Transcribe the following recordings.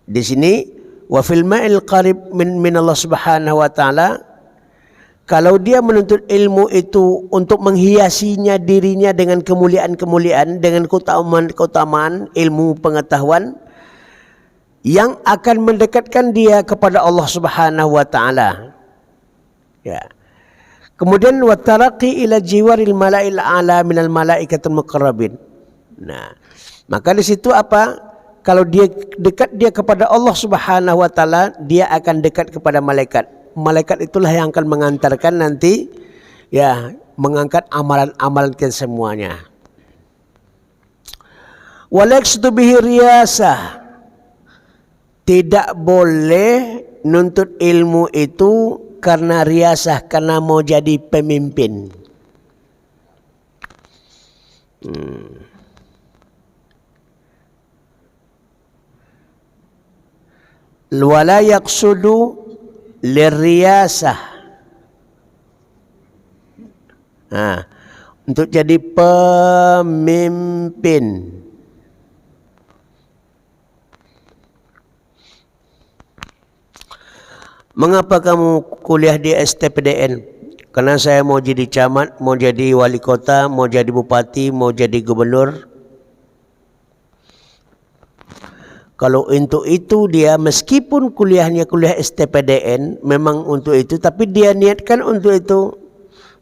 Di sini wa fil ma'il qarib min Allah Subhanahu wa taala, kalau dia menuntut ilmu itu untuk menghiasinya dirinya dengan kemuliaan-kemuliaan, dengan keutamaan ilmu pengetahuan yang akan mendekatkan dia kepada Allah Subhanahu wa taala. Ya. Kemudian wa taraqi ila jiwaril mala'il a'la minal malaikatul muqarrabin. Nah, maka di situ apa? Kalau dia dekat dia kepada Allah Subhanahu wa taala, dia akan dekat kepada malaikat. Malaikat itulah yang akan mengantarkan nanti, ya, mengangkat amalan-amalan kita semuanya. Walaqsudu bihi riyasah. Tidak boleh nuntut ilmu itu karena riasah, karena mau jadi pemimpin. Wala yaqsudu lirriyasah. Untuk jadi pemimpin. Mengapa kamu kuliah di STPDN? Karena saya mau jadi camat, mau jadi wali kota, mau jadi bupati, mau jadi gubernur. Kalau untuk itu dia meskipun kuliahnya kuliah STPDN memang untuk itu, tapi dia niatkan untuk itu,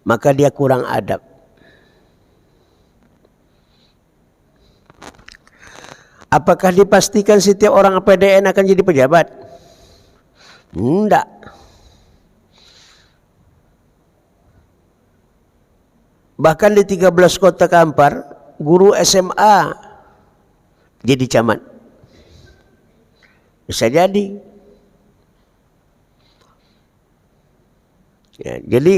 maka dia kurang adab. Apakah dipastikan setiap orang PDN akan jadi pejabat? Tidak. Bahkan di 13 kota Kampar, guru SMA jadi camat. Bisa jadi. Ya, jadi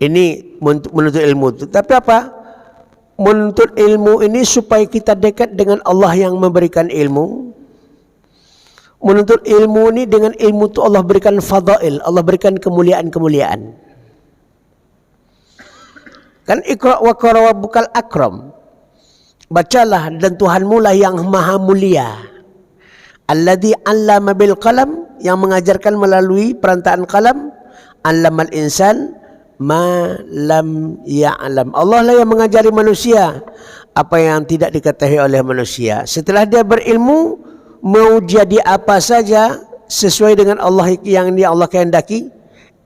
ini menuntut ilmu itu. Tapi apa? Menuntut ilmu ini supaya kita dekat dengan Allah yang memberikan ilmu. Menuntut ilmu ini dengan ilmu itu Allah berikan fadail, Allah berikan kemuliaan-kemuliaan. Kan Iqra wa qara rabbukal akram. Bacalah dan Tuhanmu lah yang maha mulia. Alladzi 'allama bil qalam, yang mengajarkan melalui perantaraan qalam. 'Allamal insan ma lam ya'lam. Allah lah yang mengajari manusia apa yang tidak diketahui oleh manusia. Setelah dia berilmu, mau jadi apa saja sesuai dengan Allah yang Allah kehendaki,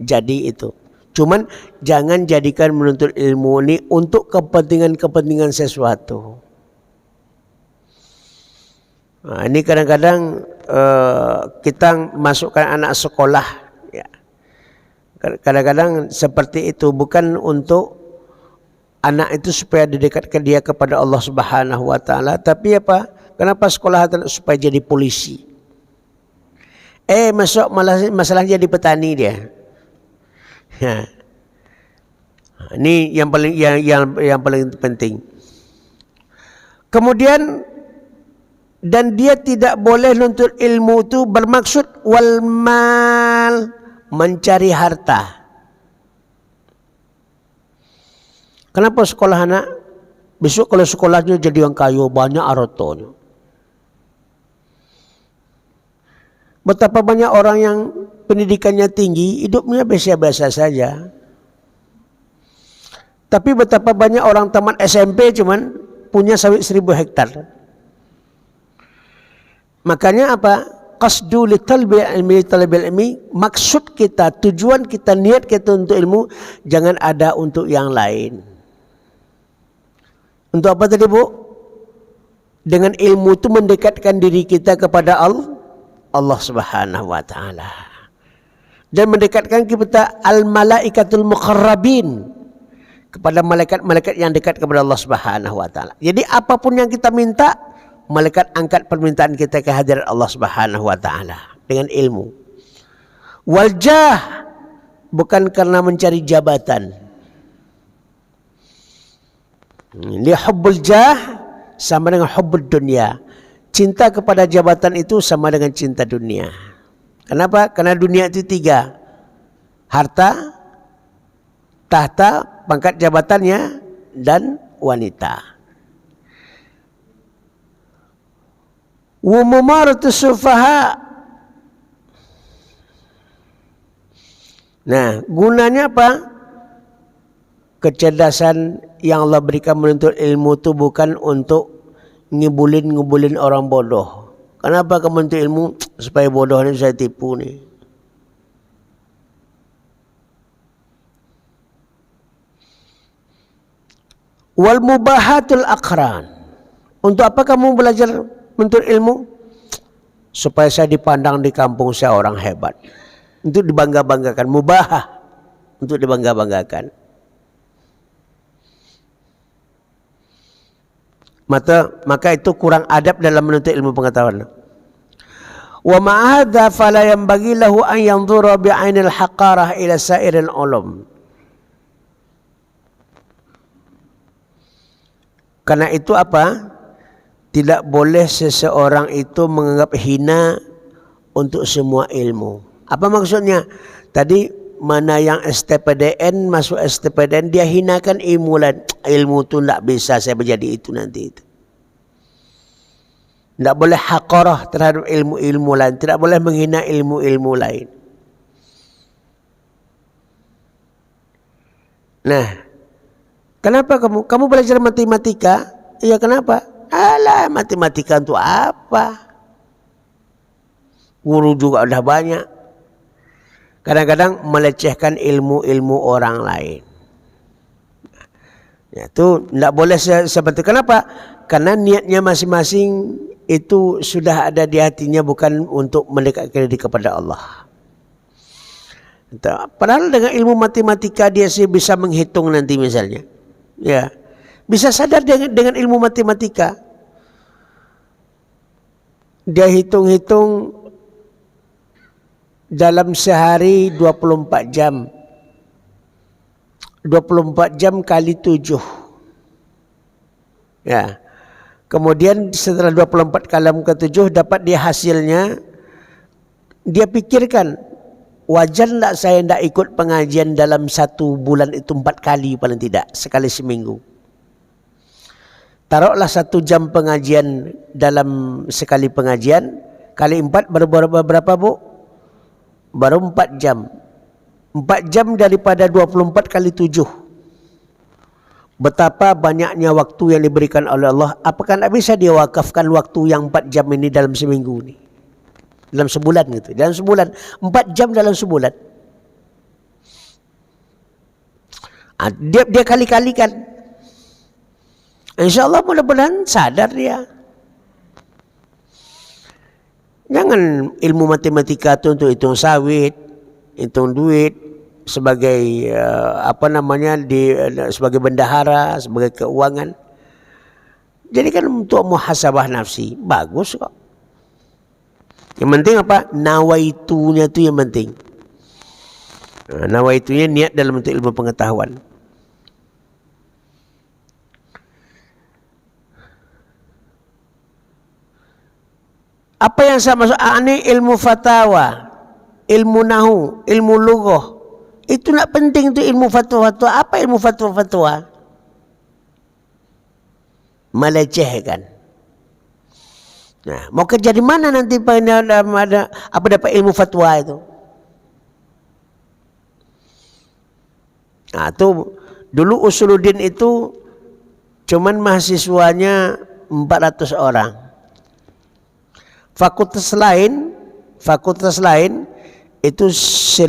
jadi itu. Cuman jangan jadikan menuntut ilmu ini untuk kepentingan-kepentingan sesuatu. Nah, ini kadang-kadang kita masukkan anak sekolah, ya. Kadang-kadang seperti itu, bukan untuk anak itu supaya didekatkan dia kepada Allah Subhanahu wa taala, tapi apa? Kenapa sekolah supaya jadi polisi? Masuk masalah jadi petani dia. Ya. Ini yang paling penting. Kemudian dan dia tidak boleh nuntut ilmu itu bermaksud wal mal, mencari harta. Kenapa sekolah anak? Besok kalau sekolahnya jadi orang kaya, banyak hartanya. Betapa banyak orang yang pendidikannya tinggi, hidupnya biasa-biasa saja. Tapi betapa banyak orang tamat SMP cuman punya sawit 1000 hektar. Makanya apa? Qasdu li talbil ilmi, maksud kita, tujuan kita, niat kita untuk ilmu jangan ada untuk yang lain. Untuk apa tadi, Bu? Dengan ilmu itu mendekatkan diri kita kepada Allah Subhanahu wa taala. Dan mendekatkan kita al-malaikatul muqarrabin, kepada malaikat-malaikat yang dekat kepada Allah Subhanahu wa taala. Jadi apapun yang kita minta, malaikat angkat permintaan kita ke hadirat Allah Subhanahu wa taala dengan ilmu. Waljah, bukan karena mencari jabatan. Li hubbul jah sama dengan hubbud dunya. Cinta kepada jabatan itu sama dengan cinta dunia. Kenapa? Karena dunia itu 3. Harta, tahta, pangkat jabatannya, dan wanita. Wa mumaratus sufaha. Nah, gunanya apa? Kecerdasan yang Allah berikan menuntut ilmu itu bukan untuk ngibulin orang bodoh. Kenapa kamu menuntut ilmu? Supaya bodoh ini saya tipu nih. Wal mubahatul akran. Untuk apa kamu belajar menuntut ilmu? Supaya saya dipandang di kampung saya orang hebat. Untuk dibangga-banggakan. Mubahah. Untuk dibangga-banggakan. Maka itu kurang adab dalam menuntut ilmu pengetahuan. Wa ma'ahadha fala yanbaghi lahu an yanzura bi'ainil haqarah ila sairil ulum. Karena itu apa? Tidak boleh seseorang itu menganggap hina untuk semua ilmu. Apa maksudnya? Tadi mana yang STPDN masuk STPDN dia hinakan ilmu lain. Ilmu itu tidak bisa saya menjadi itu nanti itu. Tidak boleh haqarah terhadap ilmu-ilmu lain. Tidak boleh menghina ilmu-ilmu lain. Nah, kenapa kamu belajar matematika? Iya, kenapa? Alah, matematika untuk apa? Guru juga udah banyak. Kadang-kadang melecehkan ilmu-ilmu orang lain. Ya, itu tidak boleh seperti itu. Kenapa? Karena niatnya masing-masing itu sudah ada di hatinya, bukan untuk mendekatkan diri kepada Allah. Padahal dengan ilmu matematika dia sih bisa menghitung nanti misalnya. Ya, bisa sadar dengan ilmu matematika. Dia hitung-hitung dalam sehari 24 jam. 24 jam kali 7. Ya. Kemudian setelah 24 kali ke-7 dapat dia hasilnya. Dia pikirkan, wajar tak saya tidak ikut pengajian dalam 1 bulan itu 4 kali paling tidak, sekali seminggu. Taruhlah 1 jam pengajian dalam sekali pengajian, kali 4 baru berapa bu? Baru 4 jam. 4 jam daripada 24 kali 7. Betapa banyaknya waktu yang diberikan oleh Allah. Apakah tidak bisa dia wakafkan waktu yang 4 jam ini dalam seminggu ini? Dalam sebulan gitu. Dalam sebulan. 4 jam dalam sebulan. Dia kali-kalikan. InsyaAllah mudah-mudahan sadar dia. Jangan ilmu matematika itu untuk hitung sawit, hitung duit sebagai sebagai bendahara, sebagai keuangan. Jadi kan untuk muhasabah nafsi bagus kok. Yang penting apa? Nawaitunya itu yang penting. Nawaitunya niat dalam bentuk ilmu pengetahuan. Apa yang saya maksud? Ini ilmu fatwa, ilmu nahu, ilmu lughah. Itu nak penting tu ilmu fatwa-fatwa. Apa ilmu fatwa-fatwa? Melecehkan. Nah, mau kerja di mana nanti apa dapat ilmu fatwa itu? Nah, tu dulu Usuluddin itu cuman mahasiswanya 400 orang. Fakultas lain itu 1.500.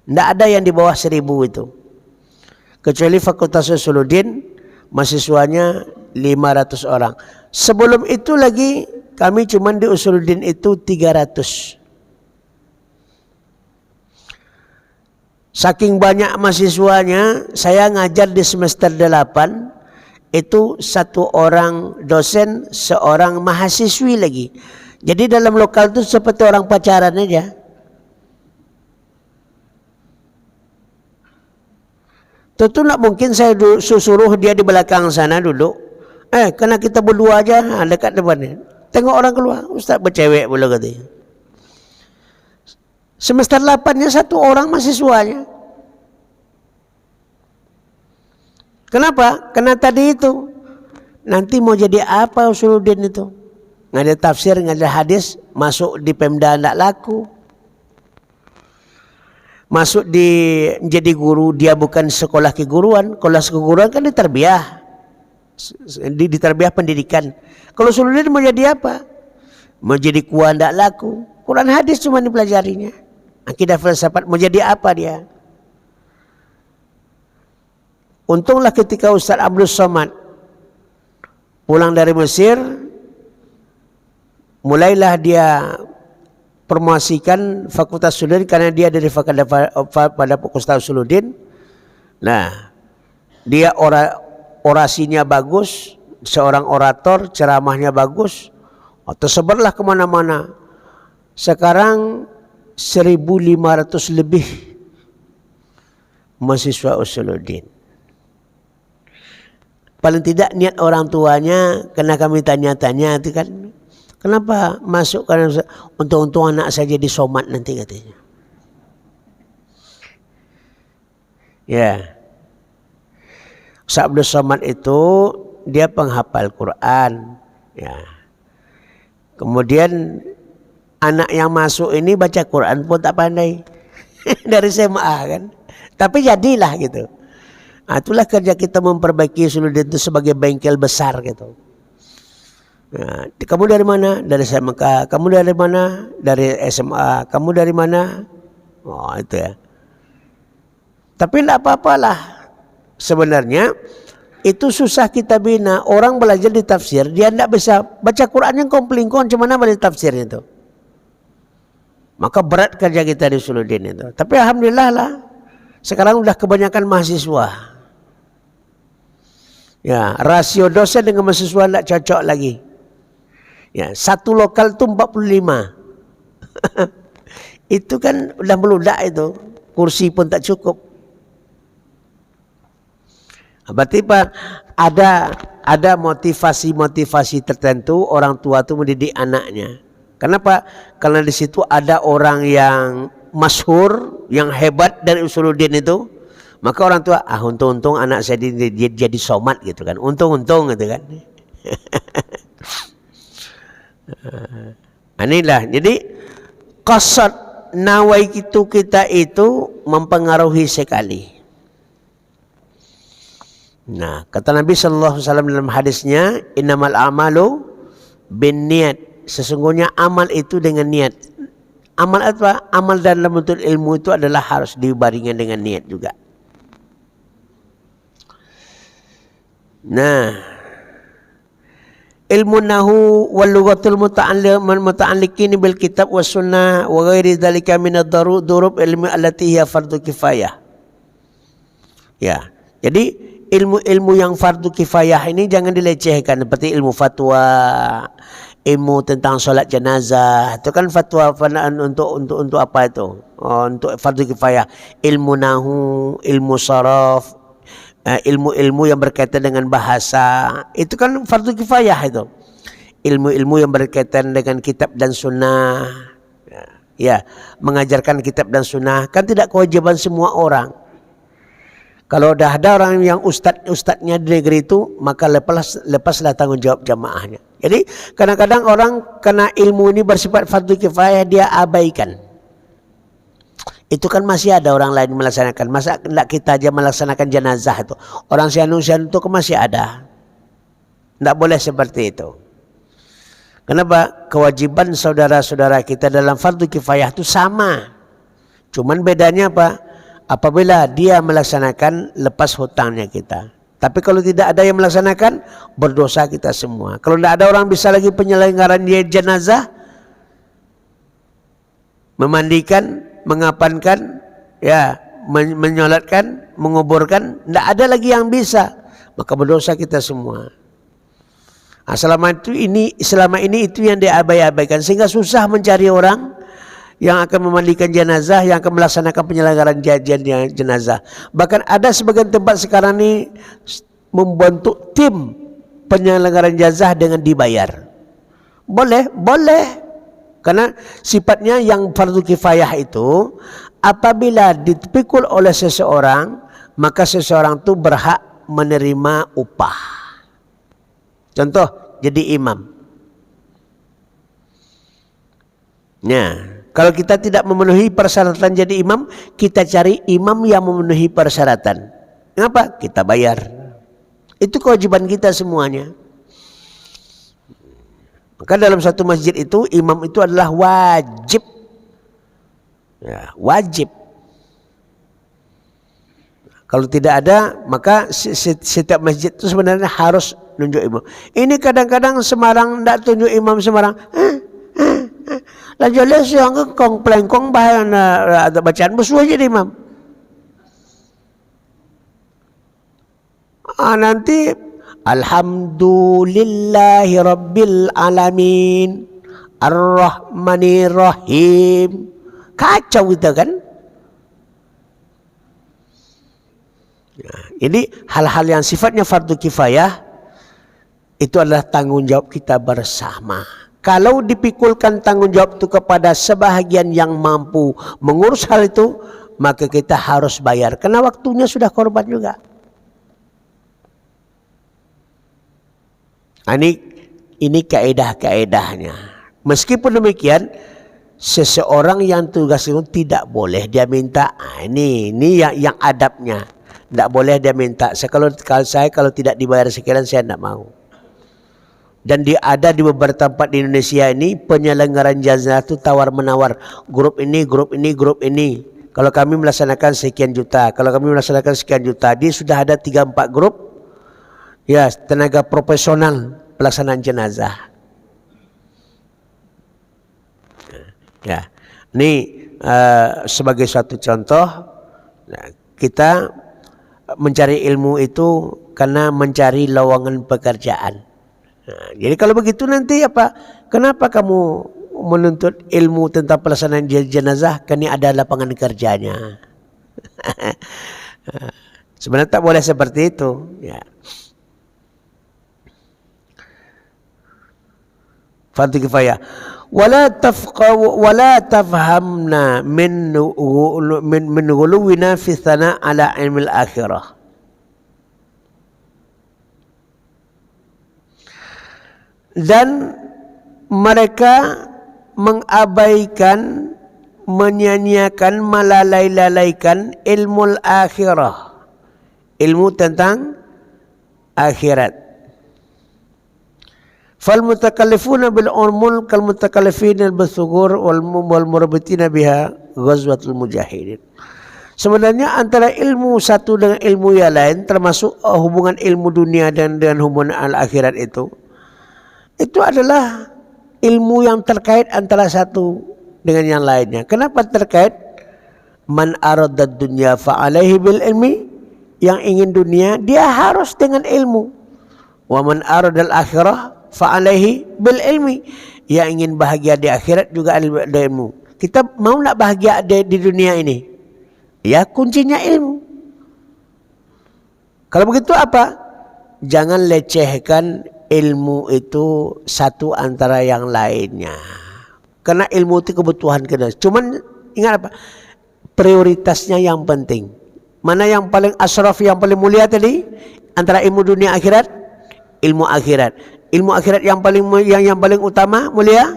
Tidak ada yang di bawah 1.000 itu. Kecuali Fakultas Usuluddin mahasiswanya 500 orang. Sebelum itu lagi kami cuma di Usuluddin itu 300. Saking banyak mahasiswanya, saya ngajar di semester 8. Itu 1 orang dosen, seorang mahasiswi lagi. Jadi dalam lokal itu seperti orang pacaran aja. Tentu nak mungkin saya suruh dia di belakang sana duduk. Karena kita berdua aja dekat depannya. Tengok orang keluar, Ustaz bercewek pula katanya. Semester 8-nya 1 orang mahasiswanya. Kenapa? Karena tadi itu Nanti mau jadi apa Usuluddin itu? Nggak ada tafsir, nggak ada hadis, masuk di Pemda nggak laku. Masuk menjadi guru, dia bukan sekolah keguruan. Kalau keguruan kan ditarbiyah. Ditarbiyah pendidikan. Kalau Usuluddin mau jadi apa? Mau jadi kuah nggak laku. Quran hadis cuma dipelajarinya. Akidah filsafat mau jadi apa dia? Untunglah ketika Ustaz Abdul Somad pulang dari Mesir, mulailah dia promosikan Fakultas Usuluddin karena dia dari pada Fakultas Usuluddin. Nah, dia orasinya bagus, seorang orator, ceramahnya bagus, tersebarlah kemana-mana. Sekarang 1.500 lebih mahasiswa Usuluddin. Paling tidak niat orang tuanya, karena kami tanya-tanya itu kan, kenapa masuk karena untung-untung anak saya jadi somat nanti katanya. Ya, Ustaz Abdul Somad itu dia penghafal Quran. Ya, kemudian anak yang masuk ini baca Quran pun tak pandai dari SMA kan, tapi jadilah gitu. Nah, itulah kerja kita memperbaiki Usuluddin itu sebagai bengkel besar gitu. Nah, kamu dari mana? Dari SMK. Kamu dari mana? Dari SMA. Kamu dari mana? Oh, itu ya. Tapi tidak apa-apalah. Sebenarnya itu susah kita bina. Orang belajar di tafsir, dia tidak bisa baca Quran yang komplingkon, cuma mana di tafsirnya itu. Maka berat kerja kita di Usuluddin itu. Tapi alhamdulillah lah, sekarang udah kebanyakan mahasiswa. Ya, rasio dosen dengan mahasiswa tidak cocok lagi. Ya, satu lokal itu 45. Itu kan udah meludak itu. Kursi pun tak cukup. Berarti Pak, ada motivasi-motivasi tertentu orang tua itu mendidik anaknya. Kenapa? Karena di situ ada orang yang masyhur, yang hebat dari Usuluddin itu. Maka orang tua, untung-untung anak saya jadi somat gitu kan. Untung-untung gitu kan. Inilah. Jadi qasad nawai kita itu mempengaruhi sekali. Nah, kata Nabi sallallahu alaihi wasallam dalam hadisnya, innamal a'malu binniyat. Sesungguhnya amal itu dengan niat. Amal apa? Amal dalam bentuk ilmu itu adalah harus dibaringkan dengan niat juga. Nah, ilmu nahu wal lughatul muta'alliqin bil kitab was sunnah wa ghairi dzalika min ad-durub ilmi allati hiya fardhu kifayah. Ya. Jadi ilmu-ilmu yang fardu kifayah ini jangan dilecehkan, seperti ilmu fatwa, ilmu tentang solat jenazah. Itu kan fatwa untuk apa itu? Oh, untuk fardu kifayah. Ilmu nahu, ilmu saraf, ilmu-ilmu yang berkaitan dengan bahasa, itu kan fardu kifayah itu. Ilmu-ilmu yang berkaitan dengan kitab dan sunnah, ya, mengajarkan kitab dan sunnah kan tidak kewajiban semua orang. Kalau dah ada orang yang ustadznya di negeri itu, maka lepaslah tanggung jawab jamaahnya. Jadi kadang-kadang orang karena ilmu ini bersifat fardu kifayah dia abaikan. Itu kan masih ada orang lain melaksanakan. Masa tidak kita aja melaksanakan jenazah itu? Orang sianu-sianu itu kan masih ada. Tidak boleh seperti itu. Kenapa? Kewajiban saudara-saudara kita dalam fardu kifayah itu sama. Cuman bedanya apa? Apabila dia melaksanakan, lepas hutangnya kita. Tapi kalau tidak ada yang melaksanakan, berdosa kita semua. Kalau tidak ada orang bisa lagi penyelenggaraan jenazah, memandikan, mengapankan, ya, menyolatkan, menguburkan, tidak ada lagi yang bisa, maka berdosa kita semua. Nah, selama ini itu yang diabaikan, sehingga susah mencari orang yang akan memandikan jenazah, yang akan melaksanakan penyelenggaraan jenazah. Bahkan ada sebagian tempat sekarang ini membentuk tim penyelenggaraan jenazah dengan dibayar. Boleh. Karena sifatnya yang fardu kifayah itu apabila dipikul oleh seseorang, maka seseorang itu berhak menerima upah. Contoh, jadi imam. Nah, kalau kita tidak memenuhi persyaratan jadi imam, kita cari imam yang memenuhi persyaratan. Kenapa? Kita bayar. Itu kewajiban kita semuanya. Maka dalam satu masjid itu imam itu adalah wajib. Ya, wajib. Kalau tidak ada, maka setiap masjid itu sebenarnya harus nunjuk imam. Ini kadang-kadang Semarang tidak tunjuk imam Semarang. Lanjut les yang kong plengkong bahaya ada bacaan musuh aja imam. Nanti Alhamdulillahi Rabbil Alamin Ar-Rahmanir-Rahim. Kacau kita kan. Ini hal-hal yang sifatnya fardu kifayah itu adalah tanggung jawab kita bersama. Kalau dipikulkan tanggung jawab itu kepada sebahagian yang mampu mengurus hal itu, maka kita harus bayar karena waktunya sudah korban juga. Ini kaedah-kaedahnya. Meskipun demikian, seseorang yang tugas itu tidak boleh dia minta. Ini yang adabnya. Tidak boleh dia minta. Kalau tidak dibayar sekian saya tidak mau. Dan ada di beberapa tempat di Indonesia ini penyelenggaraan jenazah itu tawar menawar. Grup ini. Kalau kami melaksanakan sekian juta. Kalau kami melaksanakan sekian juta. Dia sudah ada 3-4 grup. Ya, tenaga profesional pelaksanaan jenazah. Ya, ini sebagai suatu contoh, kita mencari ilmu itu karena mencari lowongan pekerjaan. Jadi kalau begitu nanti apa? Kenapa kamu menuntut ilmu tentang pelaksanaan jenazah? Karena ada lapangan kerjanya. Sebenarnya tak boleh seperti itu. Ya. Fardu kifayah. Wala tafhamna min ghuluwina fi thana ala ilmil akhirah. Dan mereka mengabaikan, menyanyiakan, melalaikan ilmu akhirah, ilmu tentang akhirat. Fal mutakallifuna bil umul kal mutakallifina bil thugur wal murabbitina biha ghazwatul mujahidin. Sebenarnya antara ilmu satu dengan ilmu yang lain, termasuk hubungan ilmu dunia dan dengan hubungan al-akhirat itu adalah ilmu yang terkait antara satu dengan yang lainnya. Kenapa terkait? Man aradad dunya fa alaihi bil ilmi, yang ingin dunia dia harus dengan ilmu. Wa man aradal akhirah fa alaihi bil ilmi, yang ingin bahagia di akhirat juga ada ilmu. Kita mau nak bahagia di dunia ini? Ya, kuncinya ilmu. Kalau begitu apa? Jangan lecehkan ilmu itu satu antara yang lainnya. Karena ilmu itu kebutuhan kita. Cuman ingat apa? Prioritasnya yang penting. Mana yang paling asraf, yang paling mulia tadi? Antara ilmu dunia akhirat, ilmu akhirat. Ilmu akhirat yang paling utama, mulia,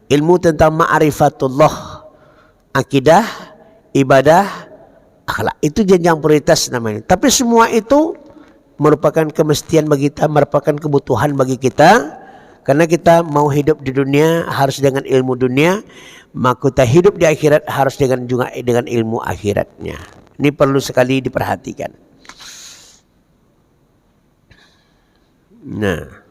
ilmu tentang ma'rifatullah, akidah, ibadah, akhlak. Itu jenjang prioritas namanya. Tapi semua itu merupakan kemestian bagi kita, merupakan kebutuhan bagi kita. Karena kita mau hidup di dunia harus dengan ilmu dunia, maka kita hidup di akhirat harus juga dengan ilmu akhiratnya. Ini perlu sekali diperhatikan. Nah,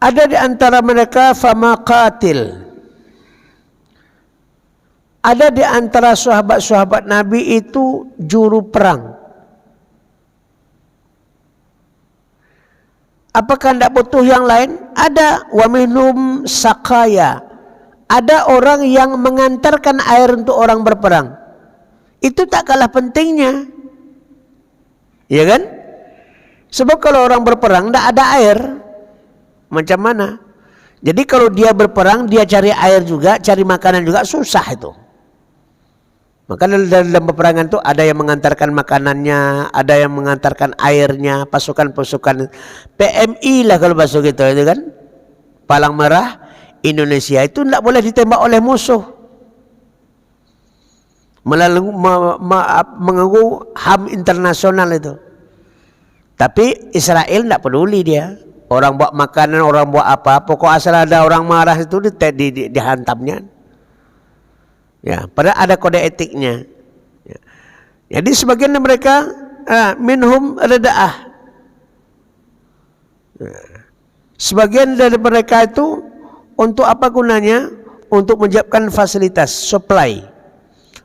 ada di antara mereka famaqatil. Ada di antara sahabat-sahabat Nabi itu juru perang. Apakah tidak butuh yang lain? Ada. Wa minhum sakaya. Ada orang yang mengantarkan air untuk orang berperang. Itu tak kalah pentingnya. Ya kan? Sebab kalau orang berperang tidak ada air, macam mana? Jadi kalau dia berperang, dia cari air juga, cari makanan juga, susah itu. Maka dalam peperangan itu ada yang mengantarkan makanannya, ada yang mengantarkan airnya, pasukan-pasukan PMI lah kalau masuk itu kan. Palang Merah Indonesia itu tidak boleh ditembak oleh musuh. Mengganggu HAM internasional itu. Tapi Israel tidak peduli dia. Orang buat makanan, orang buat apa, pokok asal ada orang marah itu dihantamnya. Ya, padahal ada kode etiknya. Ya. Jadi sebagian dari mereka minhum reda'ah. Ya. Sebagian dari mereka itu untuk apa gunanya? Untuk menyiapkan fasilitas supply.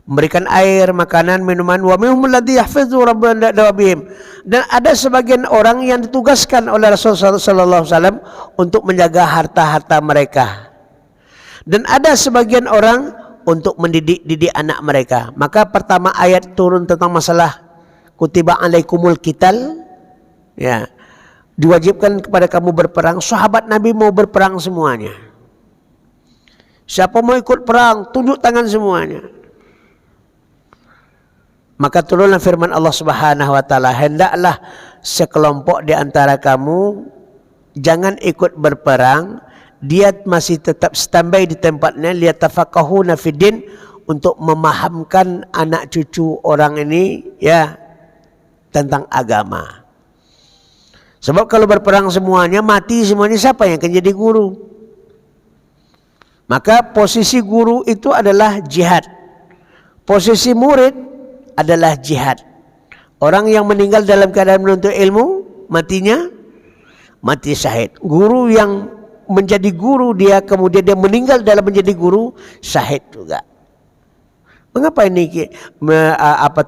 Memberikan air, makanan, minuman. Wa minhum alladhi yahfizu rabbana dawabihim. Dan ada sebagian orang yang ditugaskan oleh Rasulullah sallallahu alaihi wasallam untuk menjaga harta-harta mereka. Dan ada sebagian orang untuk mendidik anak mereka. Maka pertama ayat turun tentang masalah kutiba alaikumul qital. Ya. Diwajibkan kepada kamu berperang. Sahabat Nabi mau berperang semuanya. Siapa mau ikut perang, tunjuk tangan semuanya. Maka turunlah firman Allah Subhanahu wa taala, hendaklah sekelompok di antara kamu jangan ikut berperang, dia masih tetap standby di tempatnya, liyatafaqahuna fiddin, untuk memahamkan anak cucu orang ini ya tentang agama. Sebab kalau berperang semuanya, mati semuanya, siapa yang akan jadi guru? Maka posisi guru itu adalah jihad. Posisi murid adalah jihad. Orang yang meninggal dalam keadaan menuntut ilmu, matinya mati syahid. Guru yang menjadi guru dia kemudian dia meninggal dalam menjadi guru, syahid juga. Mengapa ini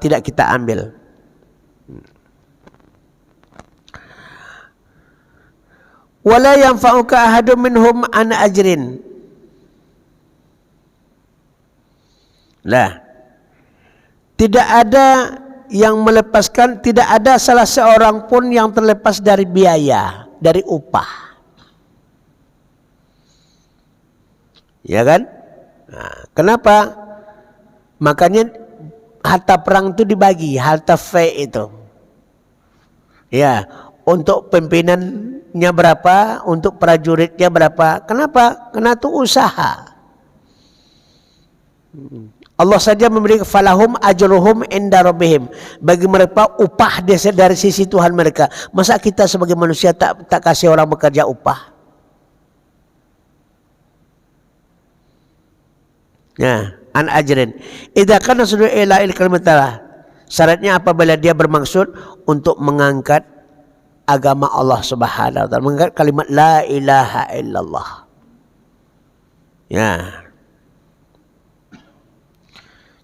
tidak kita ambil? Wala yanfa'uka ahadun minhum an ajrin. Lah, tidak ada yang melepaskan, tidak ada salah seorang pun yang terlepas dari biaya, dari upah. Ya kan? Nah, kenapa? Makanya harta perang itu dibagi, harta fai itu. Ya, untuk pimpinannya berapa, untuk prajuritnya berapa. Kenapa? Karena itu usaha. Allah saja memberi falahum ajruhum inda rabbihim, bagi mereka upah dari sisi Tuhan mereka. Masa kita sebagai manusia tak kasih orang bekerja upah? Ya, an ajrin. Idza kana sudu ila il kalimatullah. Syaratnya apabila dia bermaksud untuk mengangkat agama Allah Subhanahu wa taala, mengangkat kalimat la ilaha illallah. Ya.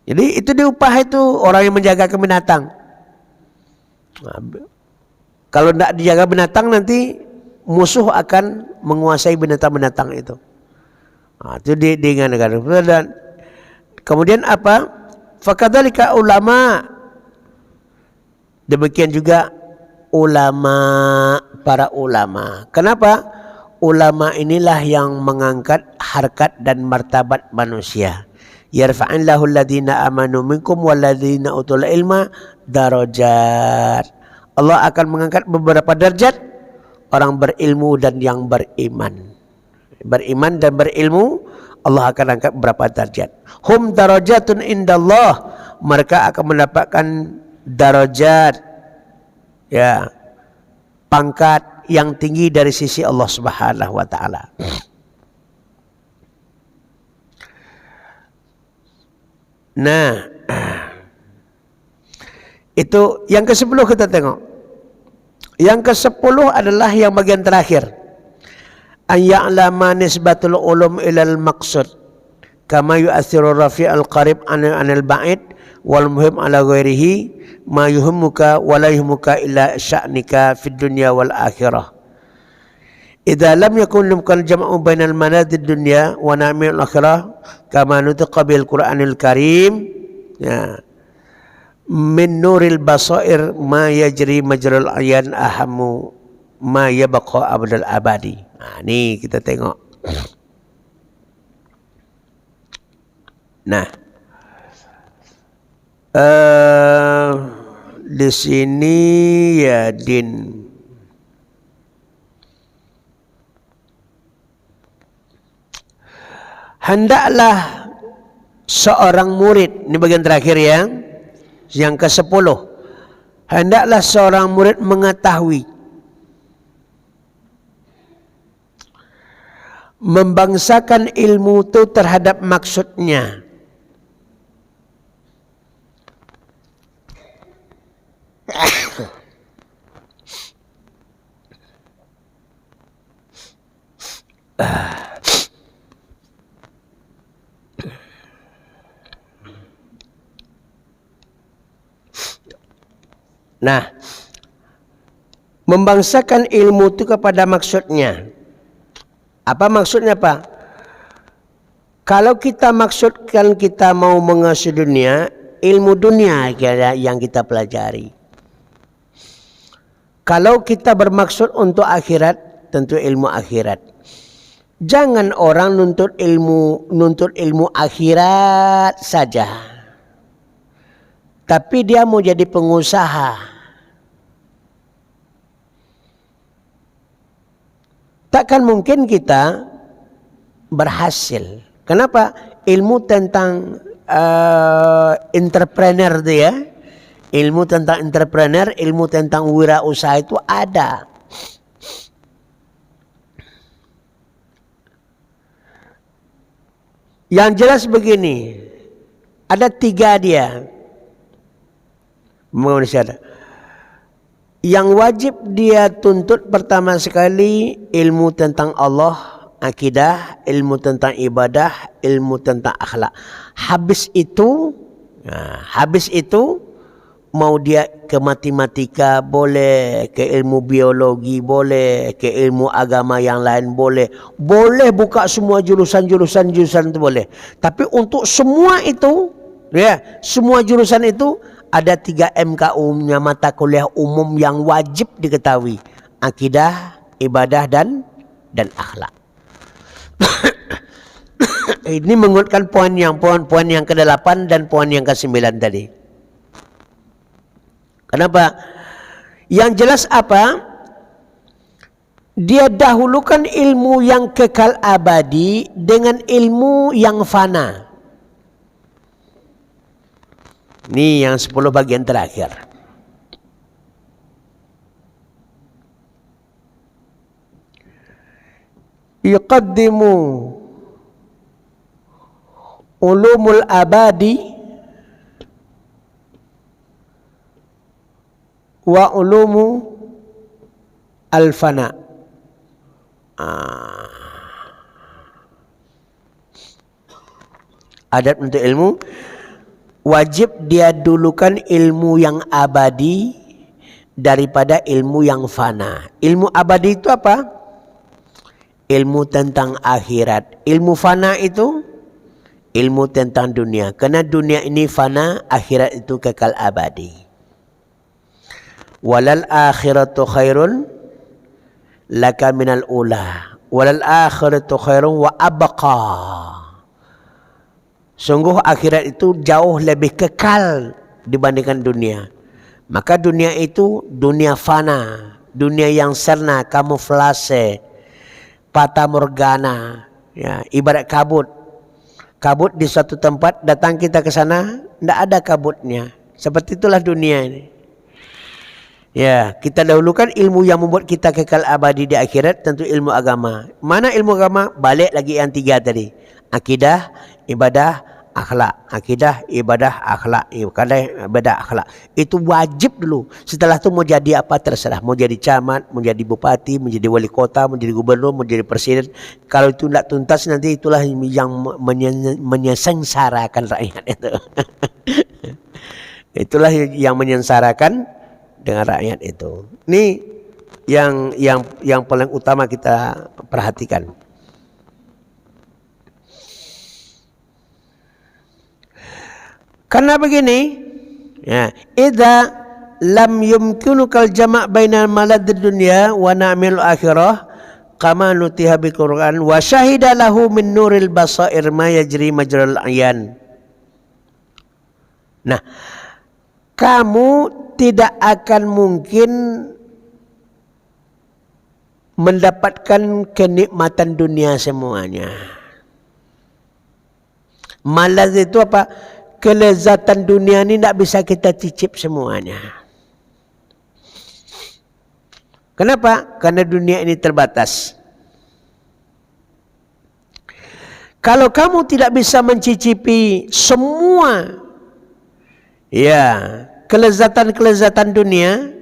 Jadi itu diupah itu orang yang menjaga binatang. Nah, kalau tidak dijaga binatang nanti musuh akan menguasai binatang-binatang itu. Nah, itu diingatkan. Dan kemudian apa? Fakadzalika ulama. Demikian juga ulama, para ulama. Kenapa? Ulama inilah yang mengangkat harkat dan martabat manusia. Yarfa'illahu alladhina amanu minkum walladhina utul ilma darajat. Allah akan mengangkat beberapa derajat orang berilmu dan yang beriman. Beriman dan berilmu, Allah akan angkat beberapa derajat. Hum darajatun indallah. Mereka akan mendapatkan darajat, ya, pangkat yang tinggi dari sisi Allah Subhanahu wa taala. Nah, itu yang ke-10 kita tengok. Yang ke-10 adalah yang bagian terakhir. An ya'lama nisbatul ulum ilal maqsud kama yu'athiru rafi'al qarib anil ba'id wal muhim ala ghairihi ma yuhimmuka wa la yuhimmuka illa sya'nika fid dunya wal akhirah. Idza lam yakun limkal jam'u bainal manadid dunya wa na'imil akhirah kama nutqa bil Qur'anil Karim, ya, min nuril basair ma yajri majral ayan ahamu ma yabqa abdul abadi. Nah, ini kita tengok. Nah, di sini ya din. Hendaklah seorang murid, ini bagian terakhir ya, yang ke-10. Hendaklah seorang murid mengetahui, membangsakan ilmu itu terhadap maksudnya. Nah, membangsakan ilmu itu kepada maksudnya. Apa maksudnya, Pak? Kalau kita maksudkan kita mau menguasai dunia, ilmu dunia yang kita pelajari. Kalau kita bermaksud untuk akhirat, tentu ilmu akhirat. Jangan orang nuntut ilmu akhirat saja. Tapi dia mau jadi pengusaha. Takkan mungkin kita berhasil. Kenapa? Ilmu tentang entrepreneur itu ya. Ilmu tentang entrepreneur, ilmu tentang wirausaha itu ada. Yang jelas begini, ada 3 dia. Yang wajib dia tuntut pertama sekali ilmu tentang Allah, akidah, ilmu tentang ibadah, ilmu tentang akhlak. Habis itu mau dia ke matematika boleh, ke ilmu biologi boleh, ke ilmu agama yang lain boleh. Boleh buka semua jurusan itu boleh. Tapi untuk semua itu, ya, semua jurusan itu ada 3 MKU-nya, mata kuliah umum yang wajib diketahui. Akidah, ibadah, dan akhlak. Ini menguatkan poin yang ke-8 dan poin yang ke-9 tadi. Kenapa? Yang jelas apa? Dia dahulukan ilmu yang kekal abadi dengan ilmu yang fana. Ini yang 10 bagian terakhir. Yuqaddimu ulumul abadi wa ulumu al-fana. Adab untuk ilmu, wajib dia dulukan ilmu yang abadi daripada ilmu yang fana. Ilmu abadi itu apa? Ilmu tentang akhirat. Ilmu fana itu ilmu tentang dunia. Karena dunia ini fana, akhirat itu kekal abadi. Walal akhiratu khairun laka minal ula. Walal akhiratu khairun wa abqa. Sungguh akhirat itu jauh lebih kekal dibandingkan dunia. Maka dunia itu dunia fana, dunia yang serna, kamuflase, fata morgana, ya, ibarat kabut. Kabut di suatu tempat, datang kita ke sana, tidak ada kabutnya. Seperti itulah dunia ini. Ya, kita dahulukan ilmu yang membuat kita kekal abadi di akhirat, tentu ilmu agama. Mana ilmu agama? Balik lagi yang 3 tadi. Akidah, ibadah, akhlak. Akidah, ibadah, akhlak. Ibadah, akhlak. Itu wajib dulu. Setelah itu mau jadi apa terserah. Mau jadi camat, mau jadi bupati, mau jadi wali kota, mau jadi gubernur, mau jadi presiden. Kalau itu tidak tuntas, nanti itulah yang menyengsarakan rakyat itu. Itulah yang menyengsarakan dengan rakyat itu. Ini yang paling utama kita perhatikan. Karena begini, ya, idza lam yumkinukal jama' bainal malad dunya wa na'mil akhirah, kama nutiha bil Quran wa syahida lahu min nuril basair ma yajri majral ayan. Nah, kamu tidak akan mungkin mendapatkan kenikmatan dunia semuanya. Malaz itu apa? Kelezatan dunia ini tidak bisa kita cicip semuanya. Kenapa? Karena dunia ini terbatas. Kalau kamu tidak bisa mencicipi semua kelezatan-kelezatan dunia,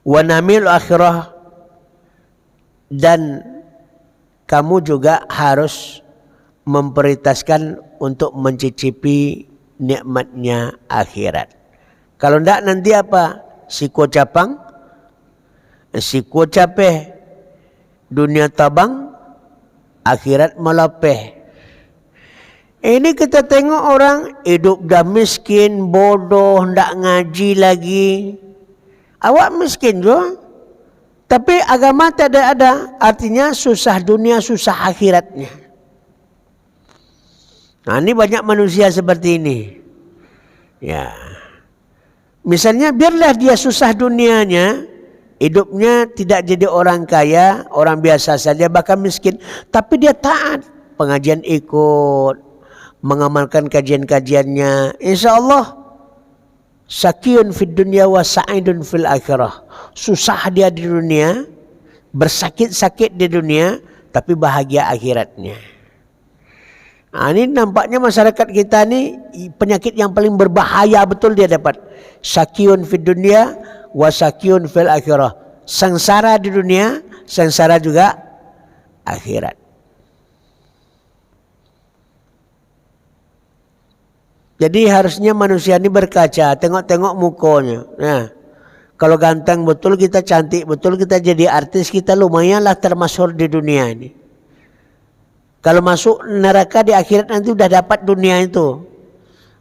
wa namil akhirah, dan kamu juga harus memprioritaskan untuk mencicipi nikmatnya akhirat. Kalau tidak nanti apa? Siko capang, siko capeh, dunia tabang, akhirat melapeh. Ini kita tengok orang hidup dah miskin, bodoh, tidak ngaji lagi. Awak miskin juga, tapi agama tak ada. Artinya susah dunia, susah akhiratnya. Nah, ini banyak manusia seperti ini. Ya. Misalnya biarlah dia susah dunianya, hidupnya tidak jadi orang kaya, orang biasa saja, bahkan miskin, tapi dia taat, pengajian ikut, mengamalkan kajian-kajiannya. Insya-Allah sakiyun fid dunya wa sa'idun fil akhirah. Susah dia di dunia, bersakit-sakit di dunia, tapi bahagia akhiratnya. Nah, ini nampaknya masyarakat kita ni penyakit yang paling berbahaya betul dia dapat. Sakiyun fid dunya wa sakiyun fil akhirah. Sengsara di dunia, sengsara juga akhirat. Jadi harusnya manusia ini berkaca, tengok-tengok mukanya. Nah, kalau ganteng betul, kita cantik betul, kita jadi artis, kita lumayanlah termasyhur di dunia ini. Kalau masuk neraka di akhirat nanti udah dapat dunia itu.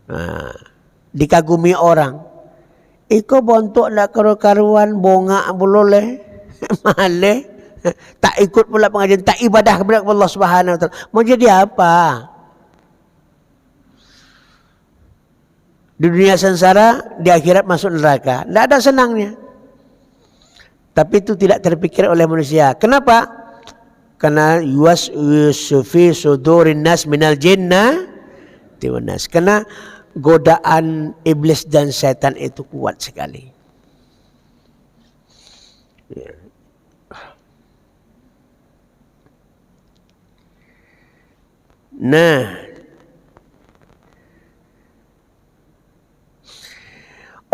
Nah, dikagumi orang. Iko bontok nak karu-karuan, bongak boleh, maleh, tak ikut pula pengajian, tak ibadah kepada Allah Subhanahu Wa Taala. Mau jadi apa? Di dunia sengsara, di akhirat masuk neraka. Tidak ada senangnya. Tapi itu tidak terpikir oleh manusia. Kenapa? Karena yusufi sudurin nas minal jinnah tiwanas. Karena godaan iblis dan setan itu kuat sekali. Nah,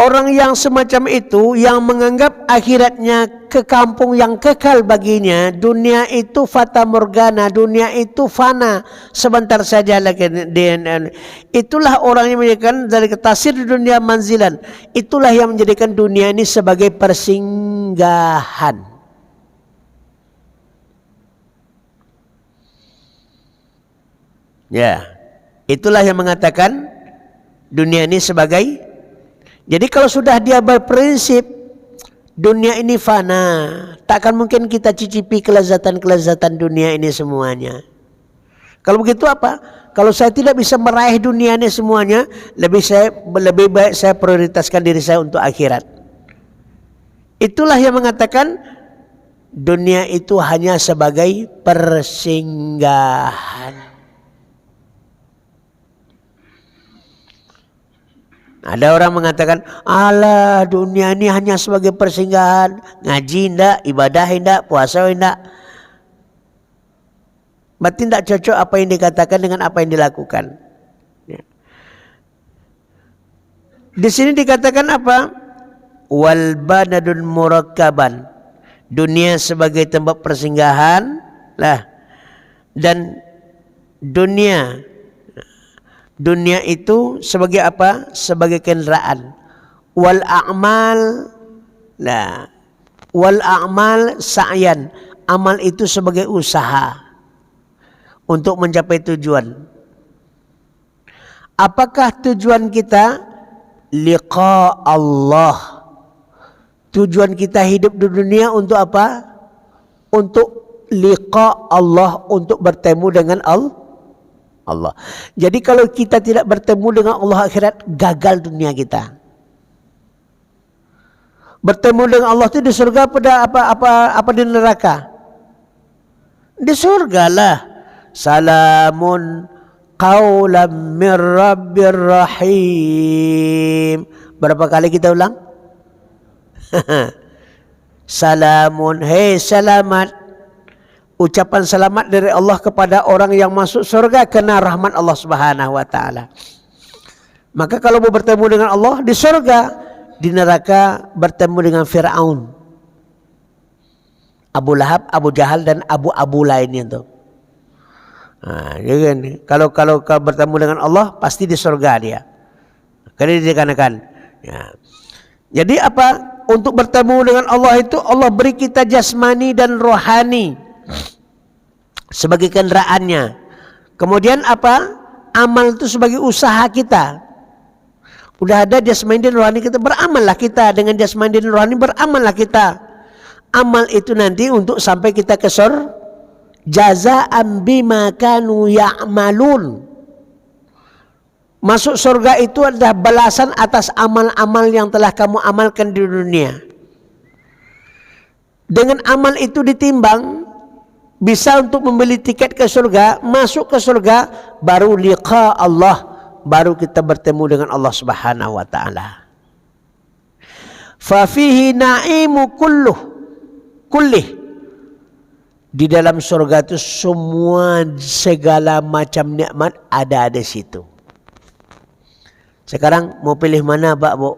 orang yang semacam itu, yang menganggap akhiratnya ke kampung yang kekal baginya, dunia itu fata morgana, dunia itu fana, sebentar saja lagi. Itulah orang yang menjadikan dari tasir dunia manzilan. Itulah yang menjadikan dunia ini sebagai persinggahan. Ya, itulah yang mengatakan dunia ini sebagai. Jadi kalau sudah dia berprinsip dunia ini fana, takkan mungkin kita cicipi kelezatan-kelezatan dunia ini semuanya. Kalau begitu apa? Kalau saya tidak bisa meraih dunia ini semuanya, lebih baik saya prioritaskan diri saya untuk akhirat. Itulah yang mengatakan dunia itu hanya sebagai persinggahan. Ada orang mengatakan, alah dunia ini hanya sebagai persinggahan. Ngaji enggak, ibadah enggak, puasa enggak. Berarti tidak cocok apa yang dikatakan dengan apa yang dilakukan. Ya. Di sini dikatakan apa? Wal banadun murakkaban. Dunia sebagai tempat persinggahan lah. Dan dunia itu sebagai apa? Sebagai kendaraan. Wal a'mal, nah, wal a'mal sa'yan. Amal itu sebagai usaha untuk mencapai tujuan. Apakah tujuan kita? Liqa Allah. Tujuan kita hidup di dunia untuk apa? untuk liqa Allah, untuk bertemu dengan Allah. Jadi kalau kita tidak bertemu dengan Allah akhirat, gagal dunia kita. Bertemu dengan Allah itu di surga pada apa di neraka? Di surga lah. Salamun qaulam mir rabbir rahim. Berapa kali kita ulang? Salamun, hei selamat. Ucapan selamat dari Allah kepada orang yang masuk surga kena rahmat Allah Subhanahu wa taala. Maka kalau mau bertemu dengan Allah di surga, di neraka bertemu dengan Firaun, Abu Lahab, Abu Jahal dan Abu lainnya itu. Nah, kalau bertemu dengan Allah pasti di surga dia. Karena dikatakan. Ya. Jadi apa? Untuk bertemu dengan Allah itu Allah beri kita jasmani dan rohani sebagai kendaraannya. Kemudian apa? Amal itu sebagai usaha kita. Udah ada jasmani dan rohani kita, beramallah kita dengan jasmani dan rohani, beramallah kita. Amal itu nanti untuk sampai kita ke surga. Jazaa'an bima kanu ya'malun. Masuk surga itu adalah balasan atas amal-amal yang telah kamu amalkan di dunia. Dengan amal itu ditimbang, bisa untuk membeli tiket ke surga, masuk ke surga, baru liqa Allah, baru kita bertemu dengan Allah Subhanahu wa taala. Fa fihi na'imu kullih. Di dalam surga itu semua segala macam nikmat ada di situ. Sekarang mau pilih mana, Pak, Bu?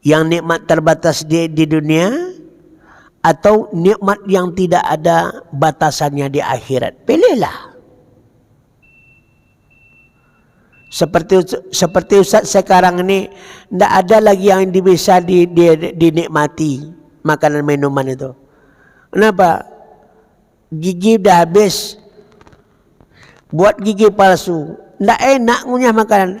Yang nikmat terbatas di dunia atau nikmat yang tidak ada batasannya di akhirat? Pilihlah. Seperti Ustaz sekarang ini, tidak ada lagi yang bisa dinikmati makanan minuman itu. Kenapa? Gigi udah habis. Buat gigi palsu. Tidak enak ngunyah makanan.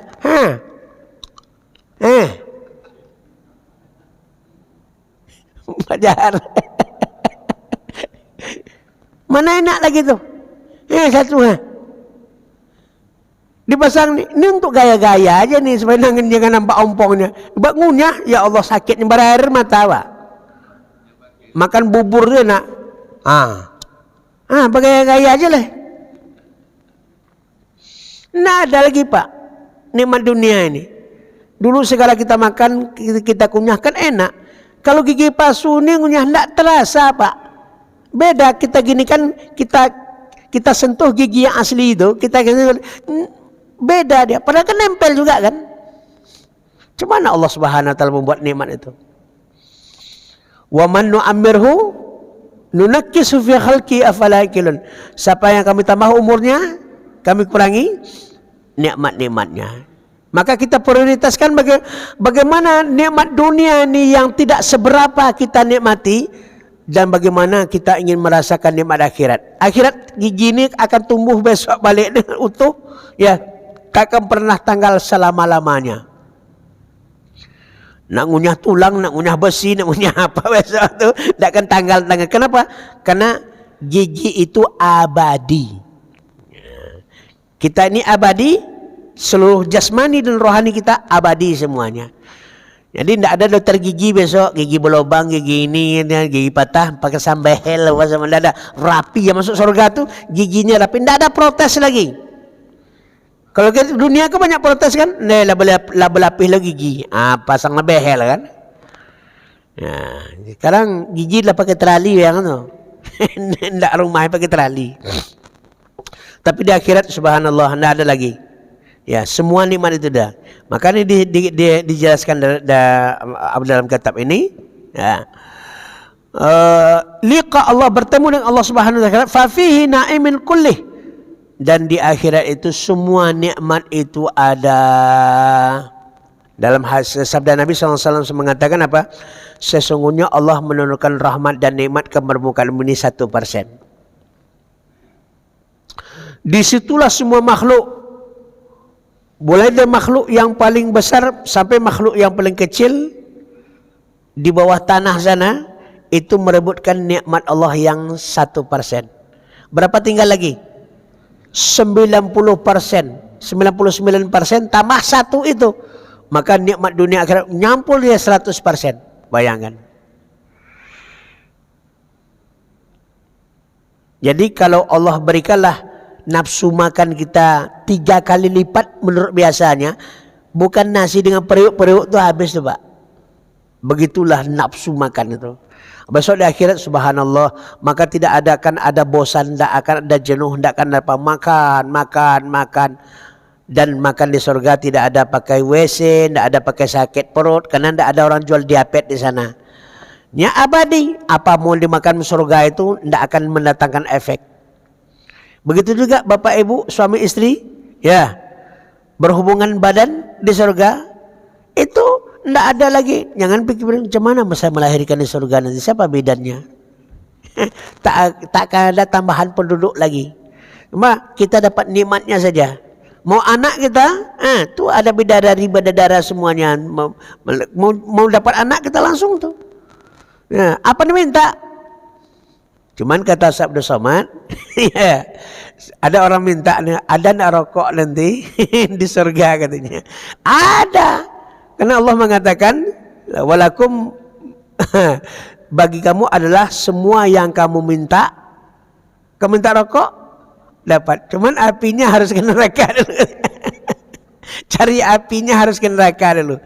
Pajar. Mana enak lagi tuh? Satu dipasang nih. Ini untuk gaya-gaya aja nih supaya jangan nampak ompongnya. Buat ngunyah, ya Allah sakitnya berair mata, Pak. Makan bubur dia nak. Pakai gaya aja lah. Nggak ada lagi, Pak, nikmat dunia ini. Dulu segala kita makan, kita kunyahkan enak. Kalau gigi palsu ini ngunyah nggak terasa, Pak. Beda kita gini kan, kita sentuh gigi yang asli itu, kita beda dia. Padahal kan nempel juga kan. Cuman Allah Subhanahu wa taala membuat nikmat itu. Wa man nu'ammirhu nunakkisu fi khalqi afala yaqilun. Siapa yang kami tambah umurnya, kami kurangi nikmat-nikmatnya. Maka kita prioritaskan bagaimana nikmat dunia ini yang tidak seberapa kita nikmati, dan bagaimana kita ingin merasakan nikmat akhirat. Akhirat gigi ini akan tumbuh besok balik dengan utuh, ya, takkan pernah tanggal selama-lamanya. Nak ngunyah tulang, nak ngunyah besi, nak ngunyah apa besok tu takkan tanggal-tanggal. Kenapa? Karena gigi itu abadi. Kita ini abadi, seluruh jasmani dan rohani kita abadi semuanya. Jadi tidak ada dokter gigi besok, gigi berlubang, gigi ini, gigi patah, pakai sambal, apa sama, tidak ada. Rapi yang masuk surga tu, giginya rapi, tidak ada protes lagi. Kalau ke dunia kan banyak protes kan, lapis lagi gigi, pasang behel kan. Nah, sekarang gigi lah pakai terali yang tu, tidak rumah pakai terali. Tapi di akhirat subhanallah tidak ada lagi. Ya, semua nikmat itu dah. Makanya dijelaskan dalam kitab ini, ya. Liqa Allah, bertemu dengan Allah Subhanahu wa taala, fa fihi na'imin kullih. Dan di akhirat itu semua nikmat itu ada. Dalam sabda Nabi SAW mengatakan apa? Sesungguhnya Allah menurunkan rahmat dan nikmat ke permukaan bumi 1%. Disitulah semua makhluk, mulai dari makhluk yang paling besar sampai makhluk yang paling kecil di bawah tanah sana, itu merebutkan nikmat Allah yang 1%. Berapa tinggal lagi? 90%, 99% tambah 1 itu. Maka nikmat dunia akhirat nyampul dia 100%. Bayangkan. Jadi kalau Allah berikanlah nafsu makan kita 3 kali lipat menurut biasanya, bukan nasi dengan periuk-periuk itu habis tuh Pak. Begitulah nafsu makan itu. Besok di akhirat subhanallah, maka tidak akan ada bosan, tidak akan ada jenuh, tidak akan ada apa, makan. Dan makan di surga tidak ada pakai WC, tidak ada pakai sakit perut, karena tidak ada orang jual diabetes di sana. Nya abadi, apa mau dimakan surga itu tidak akan mendatangkan efek. Begitu juga Bapak Ibu, suami istri, ya, berhubungan badan di surga, itu tidak ada lagi. Jangan pikir macam mana saya melahirkan di surga nanti, siapa bidannya? tak ada tambahan penduduk lagi. Cuma kita dapat nikmatnya saja. Mau anak kita, tuh ada bidadari semuanya. Mau dapat anak kita langsung tuh. Ya, apa diminta? Cuman kata Sabda Somad, ya, ada orang minta, ada nak rokok nanti di surga katanya. Ada. Karena Allah mengatakan, walakum bagi kamu adalah semua yang kamu minta. Kamu minta rokok, dapat. Cuman apinya harus ke neraka dulu. Cari apinya harus ke neraka dulu.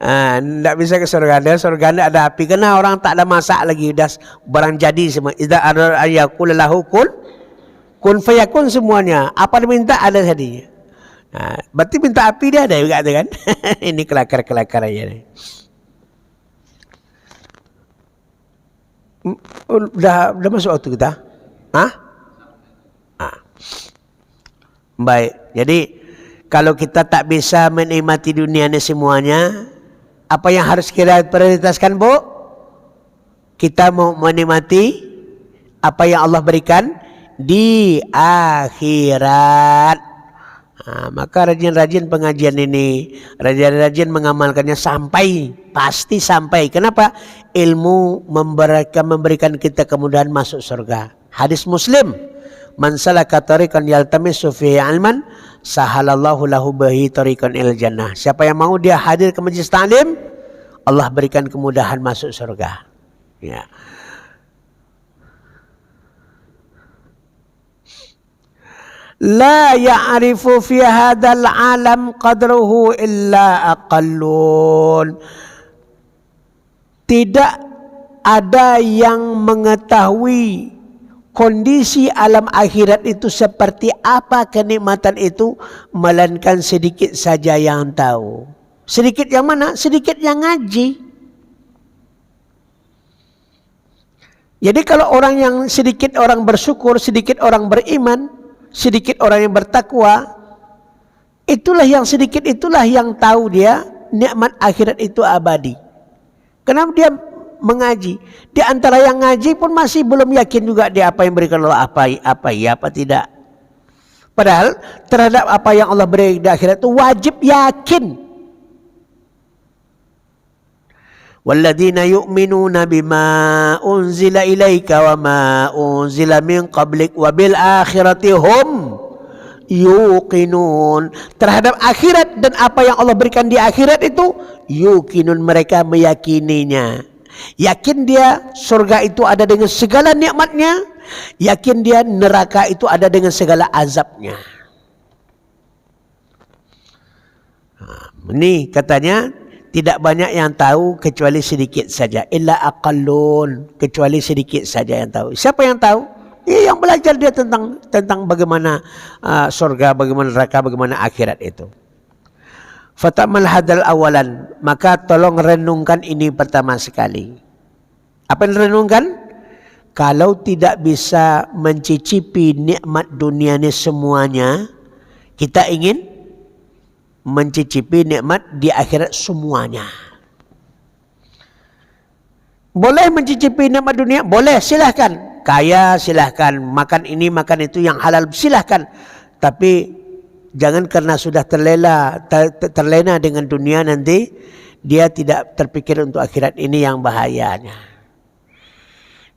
Tidak bisa ke surga. Surga tidak ada api. Karena orang tak ada masak lagi. Dah barang jadi semua. Idza arada ayyakul lahu kun fayakun semuanya. Apa diminta ada tadi. Berarti minta api dia ada juga kan. Ini kelakar aja nih. Udah masuk waktu kita? Baik. Jadi kalau kita tak bisa menikmati dunia ini semuanya, apa yang harus kita prioritaskan, Bu? Kita mau menikmati apa yang Allah berikan di akhirat. Maka rajin-rajin pengajian ini, rajin-rajin mengamalkannya pasti sampai. Kenapa? Ilmu memberikan kita kemudahan masuk surga. Hadis Muslim, man salaka tariqan yaltamisu fihi ilman sahalallahu lahu bihi tariqan ilal jannah. Siapa yang mau dia hadir ke majlis ta'lim, Allah berikan kemudahan masuk surga. Ya. La ya'rifu fi hadzal alam qadruhu illa aqallun. Tidak ada yang mengetahui kondisi alam akhirat itu seperti apa kenikmatan itu, melainkan sedikit saja yang tahu. Sedikit yang mana? Sedikit yang ngaji. Jadi kalau orang yang sedikit orang bersyukur, sedikit orang beriman, sedikit orang yang bertakwa, itulah yang sedikit, itulah yang tahu dia nikmat akhirat itu abadi. Kenapa dia mengaji? Di antara yang ngaji pun masih belum yakin juga dia apa yang berikan Allah, apa tidak. Padahal terhadap apa yang Allah beri di akhirat itu wajib yakin. Walladzina yu'minuna bima unzila ilaika wa ma unzila min qablik wa bil akhirati hum yuqinun. Terhadap akhirat dan apa yang Allah berikan di akhirat itu yuqinun, mereka meyakininya. Yakin dia surga itu ada dengan segala nikmatnya, yakin dia neraka itu ada dengan segala azabnya. Ini katanya tidak banyak yang tahu kecuali sedikit saja. Illa aqallun, kecuali sedikit saja yang tahu. Siapa yang tahu? Yang belajar dia tentang bagaimana surga, bagaimana neraka, bagaimana akhirat itu. Fatamal hadal awalan, maka tolong renungkan ini pertama sekali. Apa yang renungkan? Kalau tidak bisa mencicipi nikmat dunia ini semuanya, kita ingin mencicipi nikmat di akhirat semuanya. Boleh mencicipi nikmat dunia? Boleh, silahkan. Kaya silahkan, makan ini makan itu yang halal silahkan. Tapi jangan karena sudah terlena dengan dunia nanti dia tidak terpikir untuk akhirat, ini yang bahayanya.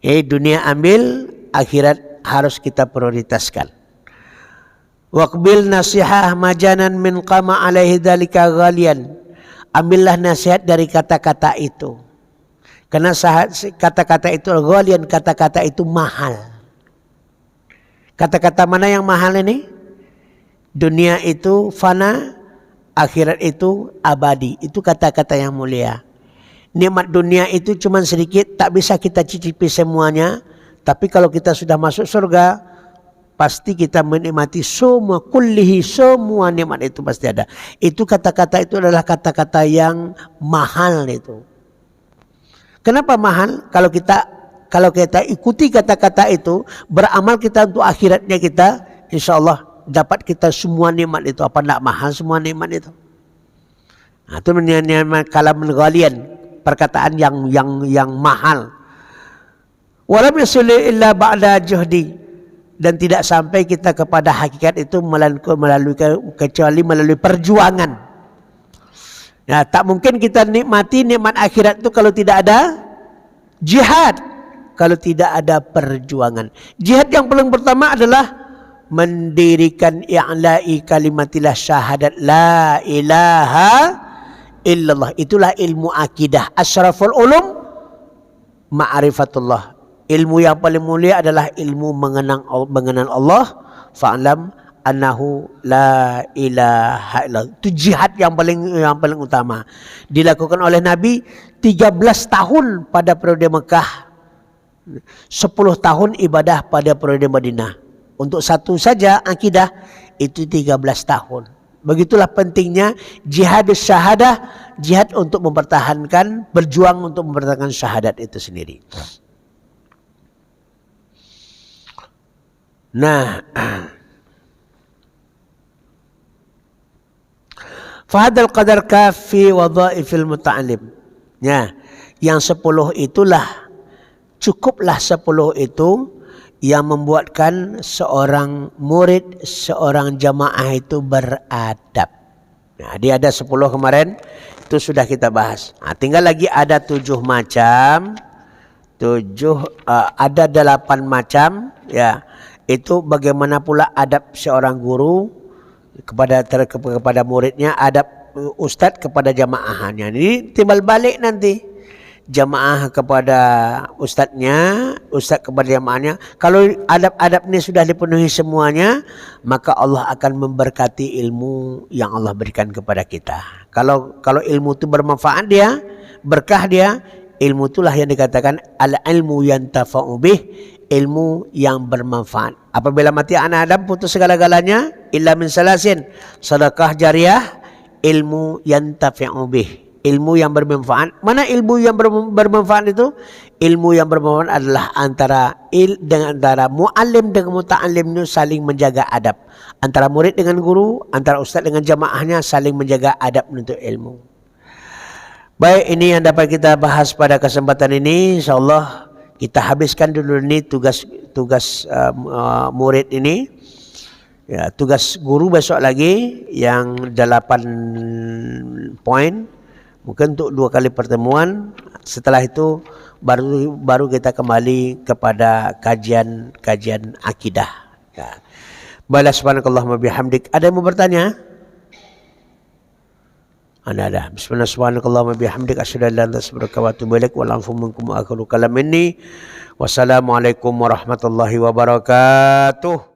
Dunia ambil, akhirat harus kita prioritaskan. Waqbil nasihah majanan min qama alaihi dzalika ghalian. Ambillah nasihat dari kata-kata itu. Karena kata-kata itu ghalian, kata-kata itu mahal. Kata-kata mana yang mahal ini? Dunia itu fana, akhirat itu abadi. Itu kata-kata yang mulia. Nikmat dunia itu cuma sedikit, tak bisa kita cicipi semuanya. Tapi kalau kita sudah masuk surga, pasti kita menikmati semua, kullihi, semua nikmat itu pasti ada. Itu kata-kata itu adalah kata-kata yang mahal itu. Kenapa mahal? Kalau kita ikuti kata-kata itu, beramal kita untuk akhiratnya kita, insya Allah dapat kita semua nikmat itu. Apa tidak mahal semua nikmat itu? Nah, itu namanya kalamun ghalian, perkataan yang mahal. Walam yasuli illa ba'da juhdi, dan tidak sampai kita kepada hakikat itu kecuali melalui perjuangan. Ya, tak mungkin kita nikmati nikmat akhirat itu kalau tidak ada jihad, kalau tidak ada perjuangan. Jihad yang paling pertama adalah mendirikan i'la'i kalimatillah syahadat la ilaha illallah. Itulah ilmu akidah. Asyraful ulum ma'rifatullah. Ilmu yang paling mulia adalah ilmu mengenal Allah. Fa'lam annahu la ilaha illallah. Itu jihad yang paling utama. Dilakukan oleh Nabi 13 tahun pada periode Mekah. 10 tahun ibadah pada periode Madinah. Untuk satu saja akidah itu 13 tahun. Begitulah pentingnya jihad syahadah, jihad untuk mempertahankan, berjuang untuk mempertahankan syahadat itu sendiri. Nah, fahadal qadar kafi wadhaifil muta'alim. Ya, yang 10 itulah, cukuplah 10 itu yang membuatkan seorang murid, seorang jamaah itu beradab. Nah, dia ada 10 kemarin, itu sudah kita bahas. Nah, tinggal lagi ada 7 macam, ada 8 macam. Ya, itu bagaimana pula adab seorang guru kepada muridnya, adab ustadz kepada jamaahnya. Ini timbal balik nanti, jamaah kepada ustadznya, ustadz kepada jamaahnya. Kalau adab-adab ini sudah dipenuhi semuanya, maka Allah akan memberkati ilmu yang Allah berikan kepada kita. Kalau ilmu itu bermanfaat dia, berkah dia, ilmu itulah yang dikatakan al-ilmu yantafa'u bih, ilmu yang bermanfaat. Apabila mati anak Adam, putus segala-galanya, illa min salasin, sedekah jariah, ilmu yantafi'u bih, ilmu yang bermanfaat. Mana ilmu yang bermanfaat itu? Ilmu yang bermanfaat adalah antara muallim dengan muta'allim itu saling menjaga adab. Antara murid dengan guru, antara ustaz dengan jamaahnya saling menjaga adab untuk ilmu. Baik, ini yang dapat kita bahas pada kesempatan ini. InsyaAllah kita habiskan dulu ini tugas murid ini. Ya, tugas guru besok lagi yang 8 poin. Mungkin untuk 2 kali pertemuan. Setelah itu baru kita kembali kepada kajian akidah. Ya. Balas subhanakallahumma bihamdik. Ada yang mau bertanya? Ada. Bismillah subhanakallahumma bihamdik asyhadu an la ilaha illa anta astaghfiruka wa atubu ilaik. Wal afu minkum wa akhiru kalam minni. Wassalamualaikum warahmatullahi wabarakatuh.